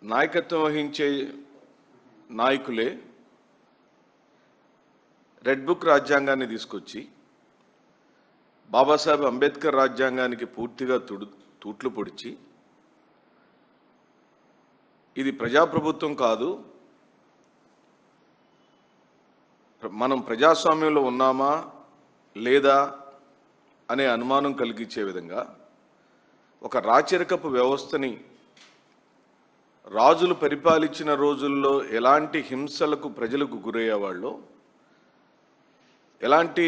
నాయకత్వం వహించే నాయకులే రెడ్ బుక్ రాజ్యాంగాన్ని తీసుకొచ్చి బాబాసాహెబ్ అంబేద్కర్ రాజ్యాంగానికి పూర్తిగా తూట్లు పొడిచి ఇది ప్రజాప్రభుత్వం కాదు, మనం ప్రజాస్వామ్యంలో ఉన్నామా లేదా అనే అనుమానం కలిగించే విధంగా ఒక రాచరికపు వ్యవస్థని రాజులు పరిపాలించిన రోజుల్లో ఎలాంటి హింసలకు ప్రజలకు గురయ్యేవాళ్ళో, ఎలాంటి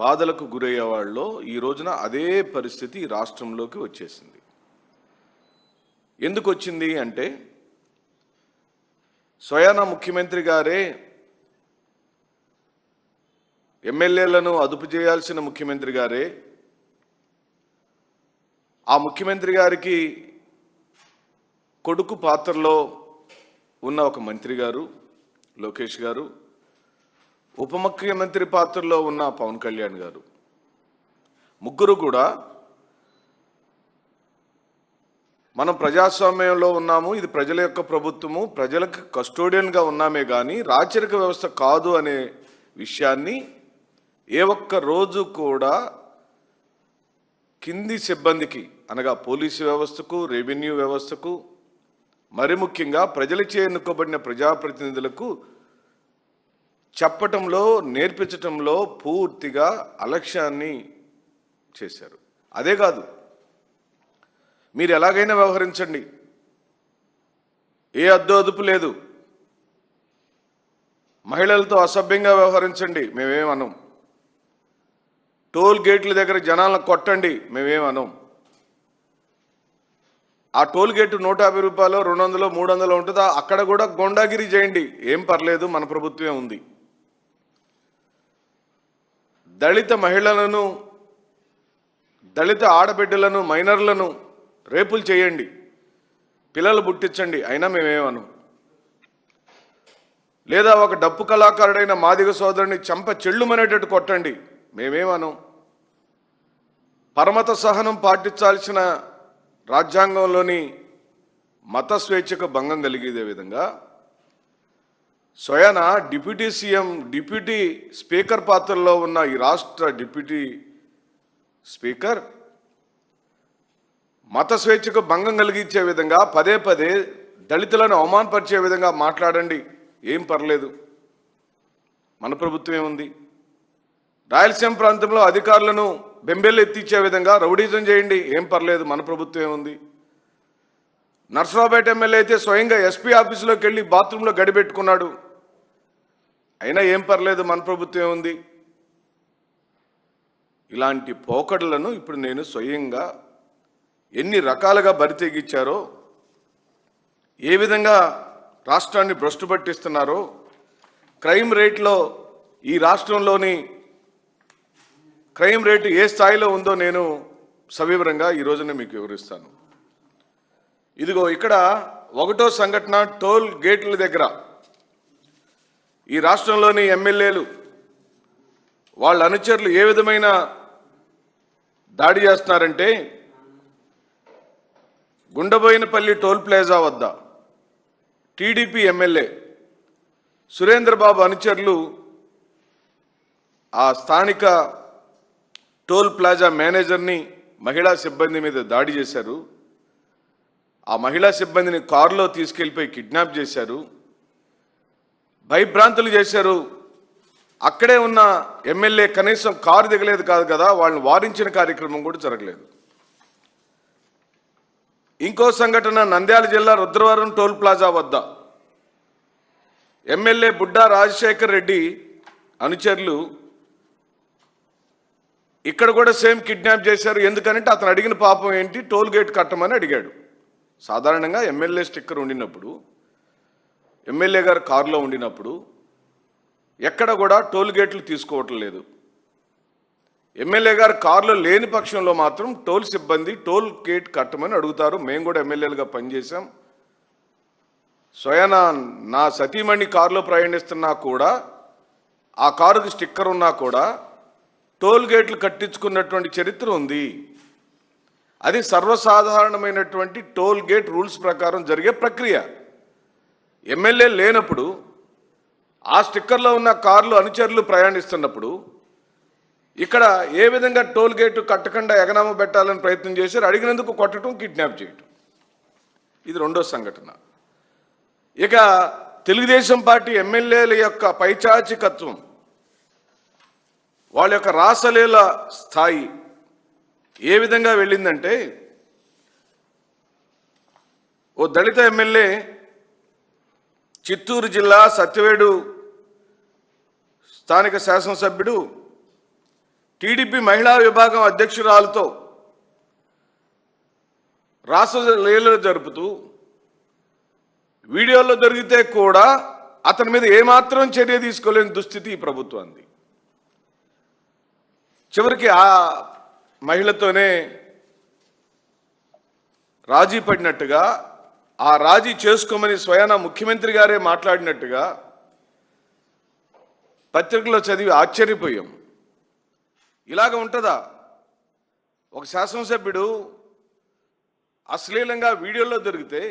బాధలకు గురయ్యేవాళ్ళో ఈ రోజున అదే పరిస్థితి రాష్ట్రంలోకి వచ్చేసింది. ఎందుకు వచ్చింది అంటే స్వయానా ముఖ్యమంత్రి గారే ఎమ్మెల్యేలను అదుపు చేయాల్సిన ముఖ్యమంత్రి గారే, ఆ ముఖ్యమంత్రి గారికి కొడుకు పాత్రలో ఉన్న ఒక మంత్రి గారు లోకేష్ గారు, ఉప ముఖ్యమంత్రి పాత్రలో ఉన్న పవన్ కళ్యాణ్ గారు, ముగ్గురు కూడా మనం ప్రజాస్వామ్యంలో ఉన్నాము, ఇది ప్రజల యొక్క ప్రభుత్వము, ప్రజలకు కస్టోడియన్గా ఉన్నామే కానీ రాచరిక వ్యవస్థ కాదు అనే విషయాన్ని ఏ ఒక్క రోజు కూడా కింది సిబ్బందికి అనగా పోలీసు వ్యవస్థకు, రెవెన్యూ వ్యవస్థకు, మరి ముఖ్యంగా ప్రజలచే ఎన్నుకోబడిన ప్రజాప్రతినిధులకు చెప్పటంలో, నేర్పించటంలో పూర్తిగా అలక్ష్యాన్ని చేశారు. అదే కాదు, మీరు ఎలాగైనా వ్యవహరించండి, ఏ అదుపు లేదు, మహిళలతో అసభ్యంగా వ్యవహరించండి, మేమేమనం, టోల్ గేట్ల దగ్గర జనాలను కొట్టండి, మేమేమనం, ఆ టోల్ గేటు 150 రూపాయలు, 200, 300 ఉంటుందా, అక్కడ కూడా గొండాగిరి చేయండి, ఏం పర్లేదు, మన ప్రభుత్వమే ఉంది. దళిత మహిళలను, దళిత ఆడబిడ్డలను, మైనర్లను రేపులు చేయండి, పిల్లలు పుట్టించండి, అయినా మేమేమనం. లేదా ఒక డప్పు కళాకారుడైన మాదిగ సోదరుని చంప చెళ్ళుమనేటట్టు కొట్టండి, మేమేమనం. పరమత సహనం పాటించాల్సిన రాజ్యాంగంలోని మత స్వేచ్ఛకు భంగం కలిగే విధంగా స్వయాన డిప్యూటీ సీఎం, డిప్యూటీ స్పీకర్ పాత్రలో ఉన్న ఈ రాష్ట్ర డిప్యూటీ స్పీకర్ మత స్వేచ్ఛకు భంగం కలిగించే విధంగా పదే పదే దళితులను అవమానపరిచే విధంగా మాట్లాడండి, ఏం పర్లేదు, మన ప్రభుత్వమే ఉంది. రాయలసీమ ప్రాంతంలో అధికారులను బెంబేలు ఎత్తిచ్చే విధంగా రౌడీజం చేయండి, ఏం పర్లేదు, మన ప్రభుత్వమే ఉంది. నర్సరావుపేట ఎమ్మెల్యే అయితే స్వయంగా ఎస్పీ ఆఫీసులోకి వెళ్ళి బాత్రూంలో గడిపెట్టుకున్నాడు, అయినా ఏం పర్లేదు, మన ప్రభుత్వమే ఉంది. ఇలాంటి పోకడలను ఇప్పుడు నేను స్వయంగా ఎన్ని రకాలుగా బరితెగించారో, ఏ విధంగా రాష్ట్రాన్ని భ్రష్టు పట్టిస్తున్నారో, క్రైమ్ రేట్లో ఈ రాష్ట్రంలోని క్రైమ్ రేటు ఏ స్థాయిలో ఉందో నేను సవివరంగా ఈ రోజున మీకు వివరిస్తాను. ఇదిగో ఇక్కడ 1వ సంఘటన, టోల్ గేట్ల దగ్గర ఈ రాష్ట్రంలోని ఎమ్మెల్యేలు వాళ్ళ అనుచరులు ఏ విధమైన దాడి చేస్తున్నారంటే, గుండబోయినపల్లి టోల్ ప్లాజా వద్ద టీడీపీ ఎమ్మెల్యే సురేంద్రబాబు అనుచరులు ఆ స్థానిక టోల్ ప్లాజా మేనేజర్ని, మహిళా సిబ్బంది మీద దాడి చేశారు. ఆ మహిళా సిబ్బందిని కారులో తీసుకెళ్ళిపోయి కిడ్నాప్ చేశారు, భయభ్రాంతులు చేశారు. అక్కడే ఉన్న ఎమ్మెల్యే కనీసం కారు దిగలేదు కాదు కదా, వాళ్ళని వారించిన కార్యక్రమం కూడా జరగలేదు. ఇంకో సంఘటన నంద్యాల జిల్లా రుద్రవరం టోల్ ప్లాజా వద్ద ఎమ్మెల్యే బుడ్డా రాజశేఖర్ రెడ్డి అనుచరులు ఇక్కడ కూడా సేమ్ కిడ్నాప్ చేశారు. ఎందుకంటే అతను అడిగిన పాపం ఏంటి, టోల్ గేట్ కట్టమని అడిగాడు. సాధారణంగా ఎమ్మెల్యే స్టిక్కర్ ఉండినప్పుడు, ఎమ్మెల్యే గారు కారులో ఉండినప్పుడు ఎక్కడ కూడా టోల్ గేట్లు తీసుకోవటం లేదు. ఎమ్మెల్యే గారు కారులో లేని పక్షంలో మాత్రం టోల్ సిబ్బంది టోల్ గేట్ కట్టమని అడుగుతారు. మేము కూడా ఎమ్మెల్యేలుగా పనిచేశాం. స్వయాన నా సతీమణి కారులో ప్రయాణిస్తున్నా కూడా, ఆ కారుకి స్టిక్కర్ ఉన్నా కూడా టోల్ గేట్లు కట్టించుకున్నటువంటి చరిత్ర ఉంది. అది సర్వసాధారణమైనటువంటి టోల్ గేట్ రూల్స్ ప్రకారం జరిగే ప్రక్రియ. ఎమ్మెల్యే లేనప్పుడు ఆ స్టిక్కర్లో ఉన్న కార్లు అనుచరులు ప్రయాణిస్తున్నప్పుడు ఇక్కడ ఏ విధంగా టోల్ గేటు కట్టకుండా ఎగనామా పెట్టాలని ప్రయత్నం చేశారు, అడిగినందుకు కొట్టడం, కిడ్నాప్ చేయటం. ఇది రెండో సంఘటన. ఇక తెలుగుదేశం పార్టీ ఎమ్మెల్యేల యొక్క పైచాచికత్వం, వాళ్ళ యొక్క రాసలీల స్థాయి ఏ విధంగా వెళ్ళిందంటే, ఓ దళిత ఎమ్మెల్యే చిత్తూరు జిల్లా సత్యవేడు స్థానిక శాసనసభ్యుడు టీడీపీ మహిళా విభాగం అధ్యక్షురాలతో రాసలీలలు జరుపుతూ వీడియోలో దొరికితే కూడా అతని మీద ఏమాత్రం చర్య తీసుకోలేని దుస్థితి ఈ ప్రభుత్వానికి. చివరికి ఆ మహిళతోనే రాజీ పడినట్టుగా, ఆ రాజీ చేసుకోమని స్వయాన ముఖ్యమంత్రి గారే మాట్లాడినట్టుగా పత్రికలో చదివి ఆశ్చర్యపోయాం. ఇలాగ ఉంటుందా? ఒక శాసనసభ్యుడు అశ్లీలంగా వీడియోలో దొరికితే,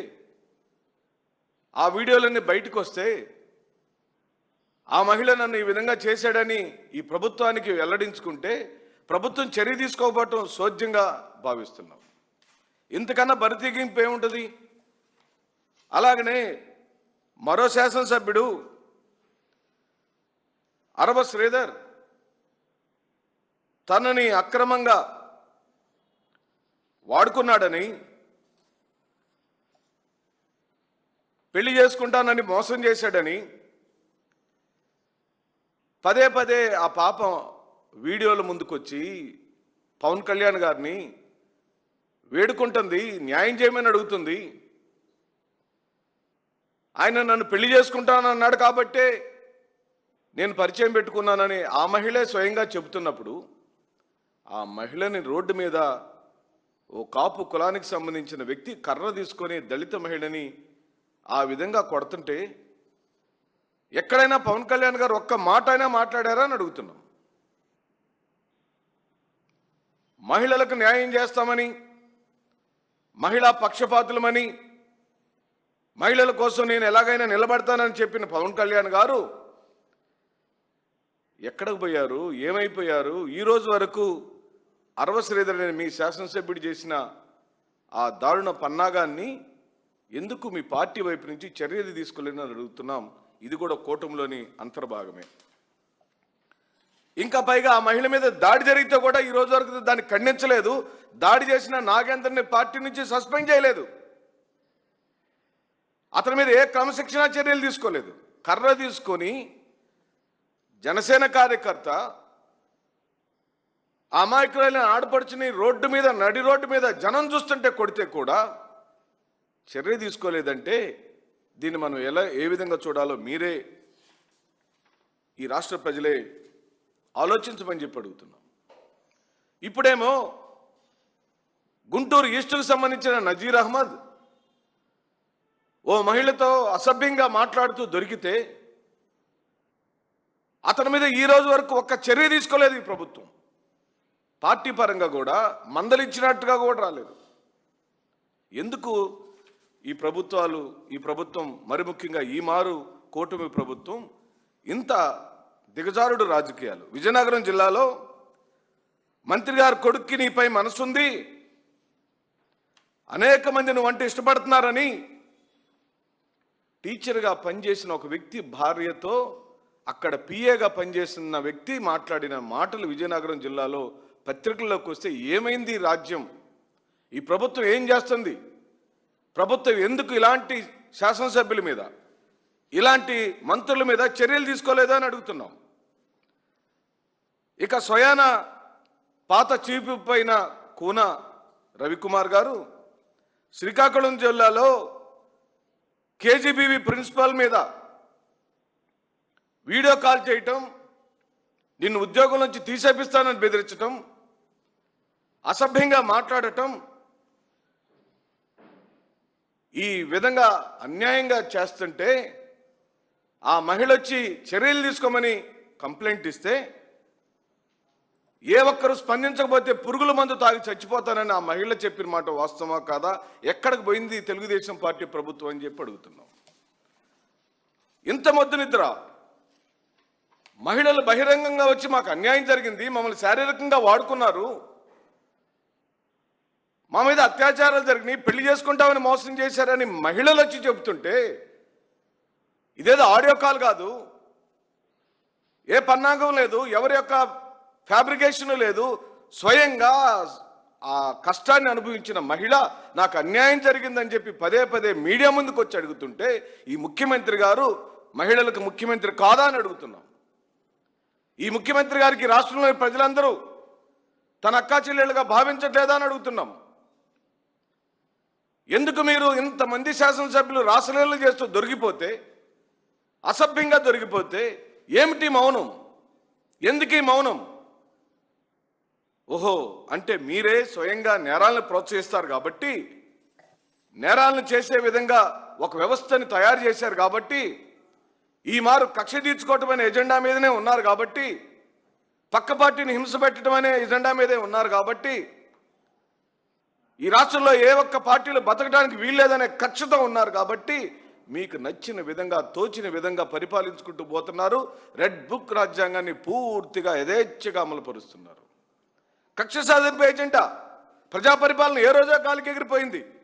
ఆ వీడియోలన్నీ బయటకు వస్తే, ఆ మహిళ నన్ను ఈ విధంగా చేశాడని ఈ ప్రభుత్వానికి వెల్లడించుకుంటే ప్రభుత్వం చర్య తీసుకోకపోవటం సోద్యంగా భావిస్తున్నాం. ఇంతకన్నా బరితెగింపు ఏముంటుంది? అలాగనే మరో శాసనసభ్యుడు అరవ శ్రీధర్ తనని అక్రమంగా వాడుకున్నాడని, పెళ్లి చేసుకుంటానని మోసం చేశాడని పదే పదే ఆ పాపం వీడియోల ముందుకొచ్చి పవన్ కళ్యాణ్ గారిని వేడుకుంటుంది, న్యాయం చేయమని అడుగుతుంది. ఆయన నన్ను పెళ్లి చేసుకుంటానన్నాడు కాబట్టే నేను పరిచయం పెట్టుకున్నానని ఆ మహిళే స్వయంగా చెబుతున్నప్పుడు, ఆ మహిళని రోడ్డు మీద ఓ కాపు కులానికి సంబంధించిన వ్యక్తి కర్ర తీసుకొని దళిత మహిళని ఆ విధంగా కొడుతుంటే ఎక్కడైనా పవన్ కళ్యాణ్ గారు ఒక్క మాట అయినా మాట్లాడారా అని అడుగుతున్నాం. మహిళలకు న్యాయం చేస్తామని, మహిళా పక్షపాతులమని, మహిళల కోసం నేను ఎలాగైనా నిలబడతానని చెప్పిన పవన్ కళ్యాణ్ గారు ఎక్కడికి పోయారు, ఏమైపోయారు? ఈరోజు వరకు అరవ శ్రీధర్ మీ శాసనసభ్యుడు చేసిన ఆ దారుణ పన్నాగాన్ని ఎందుకు మీ పార్టీ వైపు నుంచి చర్యలు తీసుకోలేదని అడుగుతున్నాం. ఇది కూడా కూటమిలోని అంతర్భాగమే. ఇంకా పైగా ఆ మహిళ మీద దాడి జరిగితే కూడా ఈ రోజు వరకు దాన్ని ఖండించలేదు. దాడి చేసిన నాగేంద్రని పార్టీ నుంచి సస్పెండ్ చేయలేదు. అతని మీద ఏ క్రమశిక్షణా చర్యలు తీసుకోలేదు. కర్ర తీసుకొని జనసేన కార్యకర్త అమాయకులైన ఆడపడుచుని రోడ్డు మీద, నడి రోడ్డు మీద జనం చూస్తుంటే కొడితే కూడా చర్య తీసుకోలేదంటే దీన్ని మనం ఏ విధంగా చూడాలో మీరే, ఈ రాష్ట్ర ప్రజలే ఆలోచించమని చెప్పి అడుగుతున్నాం. ఇప్పుడేమో గుంటూరు ఈస్టుకు సంబంధించిన నజీర్ అహ్మద్ ఓ మహిళతో అసభ్యంగా మాట్లాడుతూ దొరికితే అతని మీద ఈ రోజు వరకు ఒక్క చర్య తీసుకోలేదు ఈ ప్రభుత్వం. పార్టీ పరంగా కూడా మందలించినట్టుగా కూడా రాలేదు. ఎందుకు ఈ ప్రభుత్వం మరి ముఖ్యంగా ఈ మారు కూటమి ప్రభుత్వం ఇంత దిగజారుడు రాజకీయాలు? విజయనగరం జిల్లాలో మంత్రి గారు కొడుక్కి నీపై మనసుంది, అనేక మంది నువ్వంటే ఇష్టపడుతున్నారని టీచర్గా పనిచేసిన ఒక వ్యక్తి భార్యతో, అక్కడ పిఏగా పనిచేస్తున్న వ్యక్తి మాట్లాడిన మాటలు విజయనగరం జిల్లాలో పత్రికల్లోకి వస్తే ఏమైంది రాజ్యం? ఈ ప్రభుత్వం ఏం చేస్తుంది? ప్రభుత్వం ఎందుకు ఇలాంటి శాసనసభ్యుల మీద, ఇలాంటి మంత్రుల మీద చర్యలు తీసుకోలేదా అని అడుగుతున్నాం. ఇక స్వయాన పాత చీఫ్ పైన కూన రవికుమార్ గారు శ్రీకాకుళం జిల్లాలో కేజీబీవీ ప్రిన్సిపాల్ మీద వీడియో కాల్ చేయటం, నిన్ను ఉద్యోగం నుంచి తీసేపిస్తానని బెదిరించటం, అసభ్యంగా మాట్లాడటం, ఈ విధంగా అన్యాయంగా చేస్తుంటే ఆ మహిళ వచ్చి చర్యలు తీసుకోమని కంప్లైంట్ ఇస్తే ఏ ఒక్కరు స్పందించకపోతే పురుగుల మందు తాగి చచ్చిపోతానని ఆ మహిళ చెప్పిన మాట వాస్తవమా కాదా? ఎక్కడికి పోయింది తెలుగుదేశం పార్టీ ప్రభుత్వం అని చెప్పి అడుగుతున్నాం. ఇంత మొద్దు నిద్ర. మహిళలు బహిరంగంగా వచ్చి మాకు అన్యాయం జరిగింది, మమ్మల్ని శారీరకంగా వాడుకున్నారు, మా మీద అత్యాచారాలు జరిగినాయి, పెళ్లి చేసుకుంటామని మోసం చేశారని మహిళలు వచ్చి చెబుతుంటే ఇదేదో ఆడియో కాల్ కాదు, ఏ పన్నాగం లేదు, ఎవరి యొక్క ఫ్యాబ్రికేషన్ లేదు, స్వయంగా ఆ కష్టాన్ని అనుభవించిన మహిళ నాకు అన్యాయం జరిగిందని చెప్పి పదే పదే మీడియా ముందుకు వచ్చి అడుగుతుంటే ఈ ముఖ్యమంత్రి గారు మహిళలకు ముఖ్యమంత్రి కాదా అని అడుగుతున్నాం. ఈ ముఖ్యమంత్రి గారికి రాష్ట్రంలోని ప్రజలందరూ తన అక్కా చెల్లెళ్ళుగా భావించట్లేదా అని అడుగుతున్నాం. ఎందుకు మీరు ఇంతమంది శాసనసభ్యులు రాసలీలలు చేస్తూ దొరికిపోతే, అసభ్యంగా దొరికిపోతే ఏమిటి మౌనం? ఎందుకు ఈ మౌనం? ఓహో, అంటే మీరే స్వయంగా నేరాలను ప్రోత్సహిస్తారు కాబట్టి, నేరాలను చేసే విధంగా ఒక వ్యవస్థని తయారు చేశారు కాబట్టి, ఈ మారు కక్ష తీర్చుకోవటం అనే ఎజెండా మీదనే ఉన్నారు కాబట్టి, పక్క పార్టీని హింస పెట్టడం అనే ఎజెండా మీదే ఉన్నారు కాబట్టి, ఈ రాష్ట్రంలో ఏ ఒక్క పార్టీలు బతకడానికి వీల్లేదనే కక్షతో ఉన్నారు కాబట్టి మీకు నచ్చిన విధంగా తోచిన విధంగా పరిపాలించుకుంటూ పోతున్నారు. రెడ్ బుక్ రాజ్యాంగాన్ని పూర్తిగా యథేచ్ఛగా అమలుపరుస్తున్నారు. కక్ష సాధింపు ఏజెండా ప్రజా పరిపాలన ఏ రోజో కాలికి ఎగిరిపోయింది.